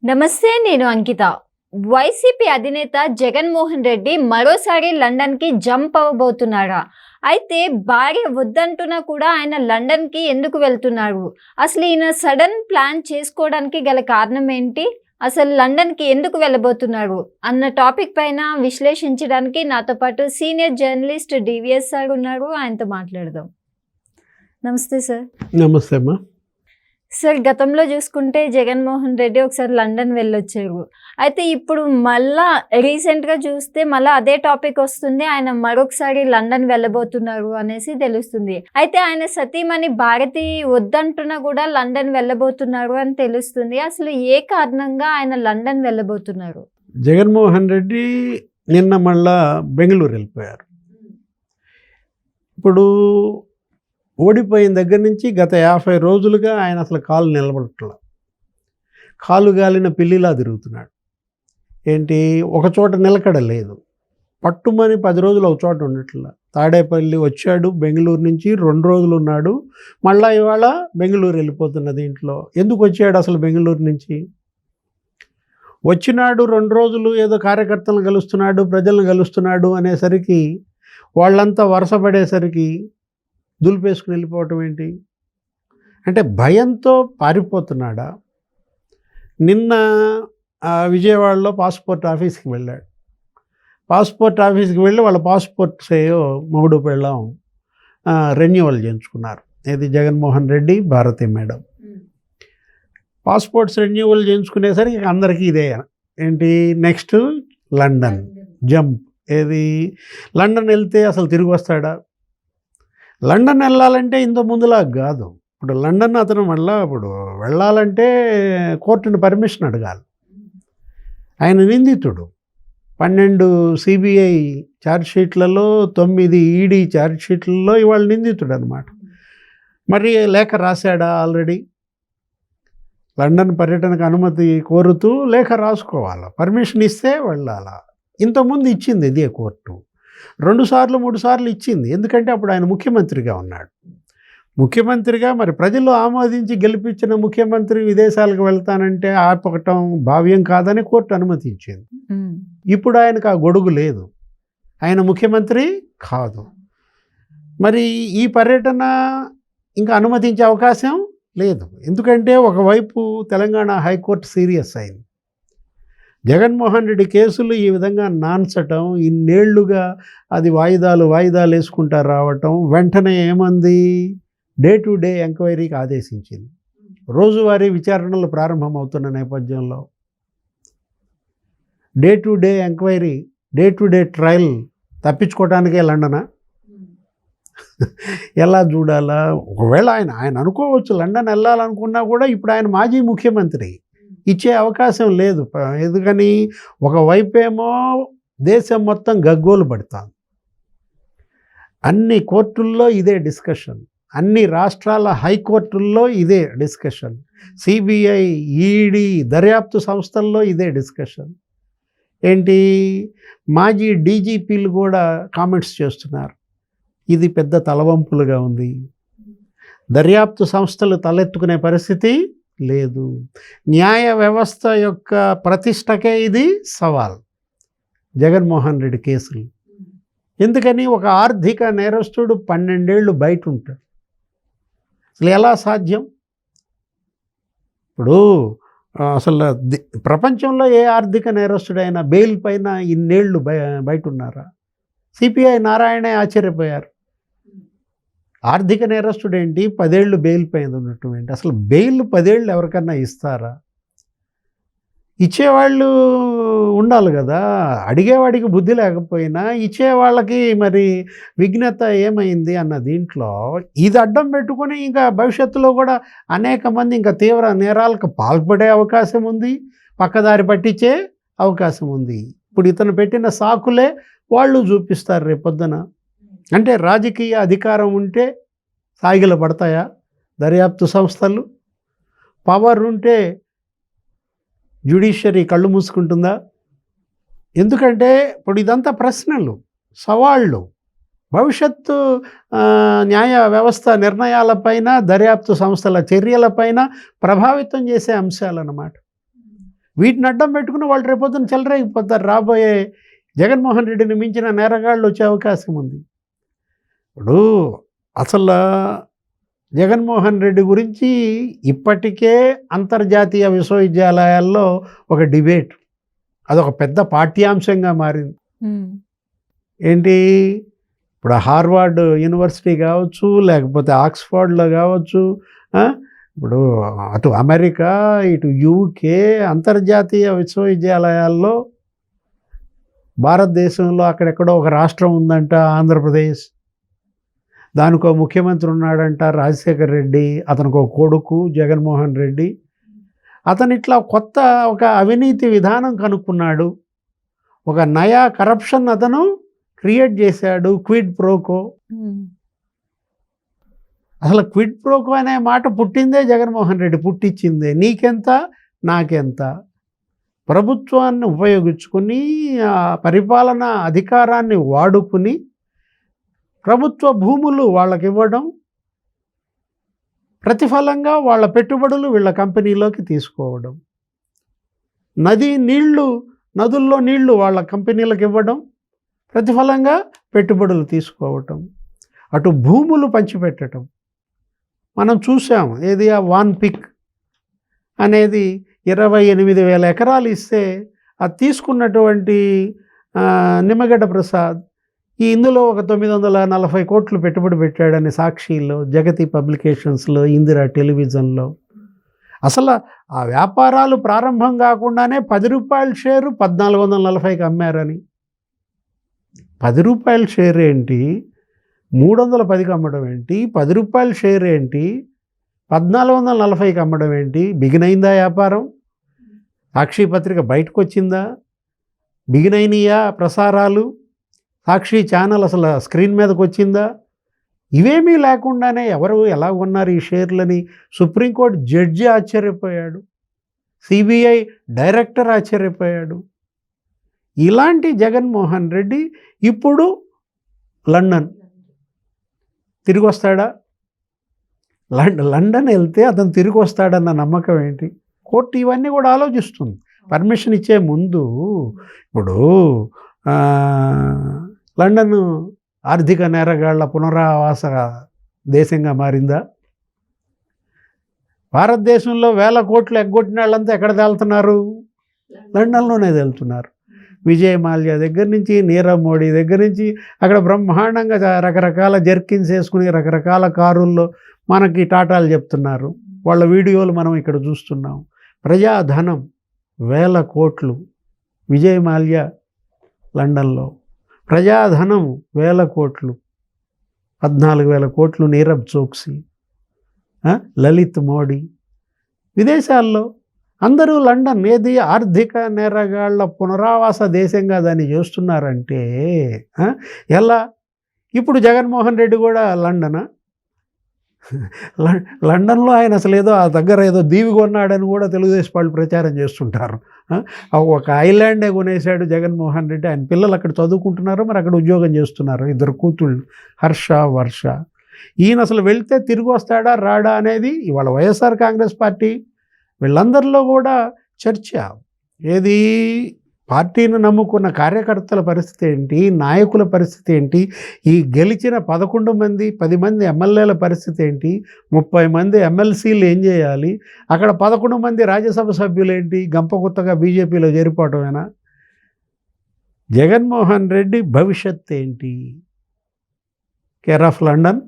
నమస్తే, నేను అంకిత. వైసీపీ అధినేత జగన్మోహన్ రెడ్డి మరోసారి లండన్‌కి జంప్ అవ్వబోతున్నారా? అయితే భార్య వద్దంటున్నా కూడా ఆయన లండన్‌కి ఎందుకు వెళ్తున్నారు? అసలు ఈయన సడన్ ప్లాన్ చేసుకోవడానికి గల కారణం ఏంటి? అసలు లండన్‌కి ఎందుకు వెళ్ళబోతున్నారు? అన్న టాపిక్ పైన విశ్లేషించడానికి నాతో పాటు సీనియర్ జర్నలిస్ట్ డివిఎస్ సార్ ఉన్నారు. ఆయనతో మాట్లాడదాం. నమస్తే సార్. నమస్తే అమ్మా. సార్, గతంలో చూసుకుంటే జగన్మోహన్ రెడ్డి ఒకసారి లండన్ వెళ్ళొచ్చారు. అయితే ఇప్పుడు మళ్ళా రీసెంట్‌గా చూస్తే మళ్ళా అదే టాపిక్ వస్తుంది. ఆయన మరొకసారి లండన్ వెళ్ళబోతున్నారు అనేసి తెలుస్తుంది. అయితే ఆయన సతీమణి భారతి వద్దంటున్నా కూడా లండన్ వెళ్ళబోతున్నారు అని తెలుస్తుంది. అసలు ఏ కారణంగా ఆయన లండన్ వెళ్ళబోతున్నారు? జగన్మోహన్ రెడ్డి నిన్న మళ్ళా బెంగళూరు వెళ్ళిపోయారు. ఇప్పుడు ఓడిపోయిన దగ్గర నుంచి గత 50 రోజులుగా ఆయన అసలు కాలు నిలబడట్లా. కాలు గాలిన పిల్లిలా తిరుగుతున్నాడు. ఏంటి, ఒక చోట నిలకడ లేదు. పట్టుమని 10 రోజులు ఒక చోట ఉండట్లా. తాడేపల్లి వచ్చాడు బెంగళూరు నుంచి, 2 రోజులు ఉన్నాడు. మళ్ళా ఇవాళ బెంగళూరు వెళ్ళిపోతున్న దీంట్లో ఎందుకు వచ్చాడు అసలు బెంగళూరు నుంచి? వచ్చినాడు 2 రోజులు ఏదో కార్యకర్తలను కలుస్తున్నాడు, ప్రజలను కలుస్తున్నాడు అనేసరికి వాళ్ళంతా వరుసపడేసరికి దులిపేసుకుని వెళ్ళిపోవటం ఏంటి? అంటే భయంతో పారిపోతున్నాడా? నిన్న విజయవాడలో పాస్పోర్ట్ ఆఫీస్కి వెళ్ళాడు. పాస్పోర్ట్ ఆఫీస్కి వెళ్ళి వాళ్ళ పాస్పోర్ట్స్ ఏవో మొగుడు పెళ్ళాం రెన్యువల్ చేయించుకున్నారు. ఇది Jaganmohan Reddy, Bharathi madam. Passports renewal చేయించుకునేసరికి అందరికీ ఇదే ఏంటి, నెక్స్ట్ లండన్ జంప్. ఏది, లండన్ వెళ్తే అసలు తిరిగి వస్తాడా? లండన్ వెళ్ళాలంటే ఇంత ముందులా కాదు. ఇప్పుడు లండన్ అతను మళ్ళా ఇప్పుడు వెళ్ళాలంటే కోర్టుని పర్మిషన్ అడగాలి. ఆయన నిందితుడు. 12 సిబిఐ ఛార్జ్షీట్లలో 9 ఈడీ ఛార్జ్షీట్లలో ఇవాళ నిందితుడు అనమాట. మరి లేఖ రాశాడా ఆల్రెడీ? లండన్ పర్యటనకు అనుమతి కోరుతూ లేఖ రాసుకోవాలా, పర్మిషన్ ఇస్తే వెళ్ళాలా. ఇంతకుముందు ఇచ్చింది ఇదే కోర్టు. 2 సార్లు 3 సార్లు ఇచ్చింది. ఎందుకంటే అప్పుడు ఆయన ముఖ్యమంత్రిగా ఉన్నాడు. ముఖ్యమంత్రిగా మరి ప్రజలు ఆమోదించి గెలిపించిన ముఖ్యమంత్రి విదేశాలకు వెళ్తానంటే ఆపకటం భావ్యం కాదని కోర్టు అనుమతించింది. ఇప్పుడు ఆయనకు ఆ గొడుగు లేదు, ఆయన ముఖ్యమంత్రి కాదు. మరి ఈ పర్యటన ఇంకా అనుమతించే అవకాశం లేదు. ఎందుకంటే ఒకవైపు తెలంగాణ హైకోర్టు సీరియస్ అయింది. జగన్మోహన్ రెడ్డి కేసులు ఈ విధంగా నాన్చటం, ఇన్నేళ్లుగా అది వాయిదాలు వేసుకుంటా రావటం, వెంటనే ఏమంది, డే టు డే ఎంక్వైరీకి ఆదేశించింది. రోజువారీ విచారణలు ప్రారంభమవుతున్న నేపథ్యంలో day to day enquiry, day to day trial తప్పించుకోవడానికే లండనా? ఎలా చూడాలా? ఒకవేళ ఆయన అనుకోవచ్చు లండన్ వెళ్ళాలనుకున్నా కూడా ఇప్పుడు ఆయన మాజీ ముఖ్యమంత్రి, ఇచ్చే అవకాశం లేదు. ఎందుకని, ఒకవైపేమో దేశం మొత్తం గగ్గోలు పడుతుంది. అన్ని కోర్టుల్లో ఇదే డిస్కషన్, అన్ని రాష్ట్రాల హైకోర్టుల్లో ఇదే డిస్కషన్, సిబిఐ, ఈడీ దర్యాప్తు సంస్థల్లో ఇదే డిస్కషన్. ఏంటి, మాజీ డీజీపీలు కూడా కామెంట్స్ చేస్తున్నారు, ఇది పెద్ద తలవంపులుగా ఉంది, దర్యాప్తు సంస్థలు తలెత్తుకునే పరిస్థితి లేదు, న్యాయ వ్యవస్థ యొక్క ప్రతిష్టకే ఇది సవాల్ జగన్మోహన్ రెడ్డి కేసులు. ఎందుకని, ఒక ఆర్థిక నేరస్తుడు 12 ఏళ్ళు బయట ఉంటాడు. అసలు ఎలా సాధ్యం? ఇప్పుడు అసలు ప్రపంచంలో ఏ ఆర్థిక నేరస్తుడైనా బెయిల్ పైన ఇన్నేళ్ళు బయట ఉన్నారా? సిపిఐ నారాయణే ఆశ్చర్యపోయారు. ఆర్థిక నేరస్తుడు ఏంటి, 10 ఏళ్ళు బెయిల్ పైన ఉన్నట్టు ఏంటి? అసలు బెయిల్ 10 ఏళ్ళు ఎవరికన్నా ఇస్తారా? ఇచ్చేవాళ్ళు ఉండాలి కదా. అడిగేవాడికి బుద్ధి లేకపోయినా ఇచ్చేవాళ్ళకి మరి విఘ్నత ఏమైంది అన్న దీంట్లో ఇది అడ్డం పెట్టుకొని ఇంకా భవిష్యత్తులో కూడా అనేక మంది ఇంకా తీవ్ర నేరాలకు పాల్పడే అవకాశం ఉంది, పక్కదారి పట్టించే అవకాశం ఉంది. ఇప్పుడు ఇతను పెట్టిన సాకులే వాళ్ళు చూపిస్తారు రేపొద్దున. అంటే రాజకీయ అధికారం ఉంటే సాగిల పడతాయా దర్యాప్తు సంస్థలు? పవర్ ఉంటే జ్యుడిషియరీ కళ్ళు మూసుకుంటుందా? ఎందుకంటే ఇప్పుడు ఇదంతా ప్రశ్నలు, సవాళ్ళు, భవిష్యత్తు న్యాయ వ్యవస్థ నిర్ణయాలపైన, దర్యాప్తు సంస్థల చర్యలపైన ప్రభావితం చేసే అంశాలన్నమాట. వీటిని అడ్డం పెట్టుకుని వాళ్ళు రేపొద్దున చెలరేగిపోతారు. రాబోయే జగన్మోహన్ రెడ్డిని మించిన నేరగాళ్ళు వచ్చే అవకాశం ఉంది. ఇప్పుడు అసలు జగన్మోహన్ రెడ్డి గురించి ఇప్పటికే అంతర్జాతీయ విశ్వవిద్యాలయాల్లో ఒక డిబేట్, అదొక పెద్ద పాఠ్యాంశంగా మారింది. ఏంటి, ఇప్పుడు హార్వర్డ్ యూనివర్సిటీ కావచ్చు, లేకపోతే ఆక్స్ఫర్డ్లో కావచ్చు, ఇప్పుడు అటు అమెరికా, ఇటు యూకే, అంతర్జాతీయ విశ్వవిద్యాలయాల్లో భారతదేశంలో అక్కడెక్కడో ఒక రాష్ట్రం ఉందంట, ఆంధ్రప్రదేశ్. దానికో ముఖ్యమంత్రి ఉన్నాడంట, రాజశేఖర్ రెడ్డి. అతనికి ఒక కొడుకు జగన్మోహన్ రెడ్డి. అతను ఇట్లా కొత్త ఒక అవినీతి విధానం కనుక్కున్నాడు, ఒక నయా కరప్షన్ అతను క్రియేట్ చేశాడు, క్విడ్ ప్రోకో. అసలు క్విడ్ ప్రోకో అనే మాట పుట్టిందే జగన్మోహన్ రెడ్డి, పుట్టించిందే. నీకెంత నాకెంత, ప్రభుత్వాన్ని ఉపయోగించుకుని ఆ పరిపాలనా అధికారాన్ని వాడుకుని ప్రభుత్వ భూములు వాళ్ళకి ఇవ్వడం, ప్రతిఫలంగా వాళ్ళ పెట్టుబడులు వీళ్ళ కంపెనీలోకి తీసుకోవడం, నదుల్లో నీళ్లు వాళ్ళ కంపెనీలకు ఇవ్వడం, ప్రతిఫలంగా పెట్టుబడులు తీసుకోవటం, అటు భూములు పంచిపెట్టడం. మనం చూసాం, ఏది ఆ వాన్ పిక్ అనేది 28,000 ఎకరాలు ఇస్తే అది తీసుకున్నటువంటి నిమ్మగడ్డ ప్రసాద్ ఇందులో ఒక 940 కోట్లు పెట్టుబడి పెట్టాడని సాక్షిలో, జగతి పబ్లికేషన్స్లో, ఇందిరా టెలివిజన్లో. అసలు ఆ వ్యాపారాలు ప్రారంభం కాకుండానే 10 రూపాయల షేరు 1440కి అమ్మారని. 10 రూపాయల షేర్ ఏంటి, 310కి అమ్మడం ఏంటి, 10 రూపాయల షేర్ ఏంటి, 1440కి అమ్మడం ఏంటి? బిగినైందా వ్యాపారం? సాక్షి పత్రిక బయటకు వచ్చిందా? బిగినైనయా ప్రసారాలు? సాక్షి ఛానల్ అసలు స్క్రీన్ మీదకి వచ్చిందా? ఇవేమీ లేకుండానే ఎవరు ఎలా ఉన్నారు ఈ షేర్లని సుప్రీంకోర్టు జడ్జి ఆశ్చర్యపోయాడు, సిబిఐ డైరెక్టర్ ఆశ్చర్యపోయాడు. ఇలాంటి జగన్మోహన్ రెడ్డి ఇప్పుడు లండన్ తిరిగి వస్తాడా? లండన్ వెళ్తే అతను తిరిగి వస్తాడన్న నమ్మకం ఏంటి? కోర్టు ఇవన్నీ కూడా ఆలోచిస్తుంది. పర్మిషన్ ఇచ్చే ముందు ఇప్పుడు లండన్ ఆర్థిక నేరగాళ్ల పునరావాస దేశంగా మారిందా? భారతదేశంలో 1000 కోట్లు ఎగ్గొట్టిన వాళ్ళంతా ఎక్కడ తేలుతున్నారు? లండన్లోనే తేలుతున్నారు. విజయ్ మాల్యా దగ్గర నుంచి, నీరవ్ మోడీ దగ్గర నుంచి అక్కడ బ్రహ్మాండంగా రకరకాల జర్కిన్స్ వేసుకుని రకరకాల కారుల్లో మనకి టాటాలు చెప్తున్నారు. వాళ్ళ వీడియోలు మనం ఇక్కడ చూస్తున్నాం. ప్రజాధనం 1000 కోట్లు విజయ్ మాల్యా లండన్లో, ప్రజాధనం 1000 కోట్లు, 14,000 కోట్లు నీరబ్ చోక్సీ, లలిత్ మోడీ. విదేశాల్లో అందరూ లండన్ ఏది ఆర్థిక నేరగాళ్ల పునరావాస దేశంగా దాన్ని చేస్తున్నారంటే ఎలా? ఇప్పుడు జగన్మోహన్ రెడ్డి కూడా లండనా? లండన్లో ఆయన అసలు ఏదో ఆ దగ్గర ఏదో దీవి కొన్నాడని కూడా తెలుగుదేశం వాళ్ళు ప్రచారం చేస్తుంటారు. ఒక ఐలాండే కొనేశాడు జగన్మోహన్ రెడ్డి. ఆయన పిల్లలు అక్కడ చదువుకుంటున్నారు, మరి అక్కడ ఉద్యోగం చేస్తున్నారు, 2 కూతుళ్ళు హర్ష, వర్ష. ఈయన అసలు వెళ్తే తిరిగి వస్తాడా రాడా అనేది ఇవాళ వైఎస్ఆర్ కాంగ్రెస్ పార్టీ వీళ్ళందరిలో కూడా చర్చ. ఏది, పార్టీని నమ్ముకున్న కార్యకర్తల పరిస్థితి ఏంటి, నాయకుల పరిస్థితి ఏంటి, ఈ గెలిచిన 11 మంది 10 మంది ఎమ్మెల్యేల పరిస్థితి ఏంటి, 30 మంది ఎమ్మెల్సీలు ఏం చేయాలి, అక్కడ 11 మంది రాజ్యసభ సభ్యులు ఏంటి, గంపగుత్తగా బీజేపీలో చేరిపోవటమేనా? జగన్మోహన్ రెడ్డి భవిష్యత్ ఏంటి? Care of London.